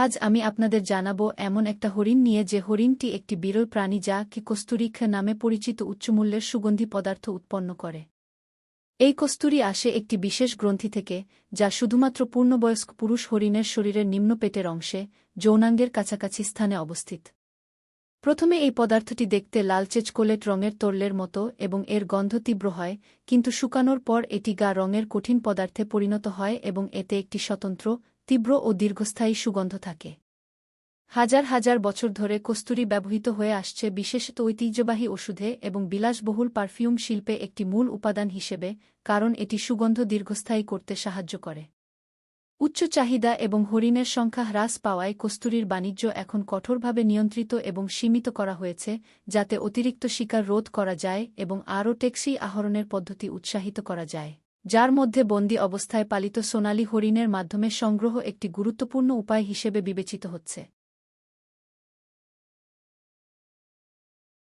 আজ আমি আপনাদের জানাবো এমন একটা হরিণ নিয়ে যে হরিণটি একটি বিরল প্রাণী যা কি কস্তুরী নামে পরিচিত উচ্চমূল্যের সুগন্ধি পদার্থ উৎপন্ন করে। এই কস্তুরী আসে একটি বিশেষ গ্রন্থি থেকে, যা শুধুমাত্র পূর্ণবয়স্ক পুরুষ হরিণের শরীরের নিম্ন পেটের অংশে, যৌনাঙ্গের কাছাকাছি স্থানে অবস্থিত। প্রথমে এই পদার্থটি দেখতে লালচে চকোলেট রঙের তরলের মতো এবং এর গন্ধ তীব্র হয়, কিন্তু শুকানোর পর এটি গা রঙের কঠিন পদার্থে পরিণত হয় এবং এতে একটি স্বতন্ত্র, তীব্র ও দীর্ঘস্থায়ী সুগন্ধ থাকে। হাজার হাজার বছর ধরে কস্তুরী ব্যবহৃত হয়ে আসছে, বিশেষত ঐতিহ্যবাহী ওষুধে এবং বিলাসবহুল পারফিউম শিল্পে একটি মূল উপাদান হিসেবে, কারণ এটি সুগন্ধ দীর্ঘস্থায়ী করতে সাহায্য করে। উচ্চ চাহিদা এবং হরিণের সংখ্যা হ্রাস পাওয়ায় কস্তুরীর বাণিজ্য এখন কঠোরভাবে নিয়ন্ত্রিত এবং সীমিত করা হয়েছে, যাতে অতিরিক্ত শিকার রোধ করা যায় এবং আরও টেকসই আহরণের পদ্ধতি উৎসাহিত করা যায়, যার মধ্যে বন্দী অবস্থায় পালিত সোনালী হরিণের মাধ্যমে সংগ্রহ একটি গুরুত্বপূর্ণ উপায় হিসেবে বিবেচিত হচ্ছে।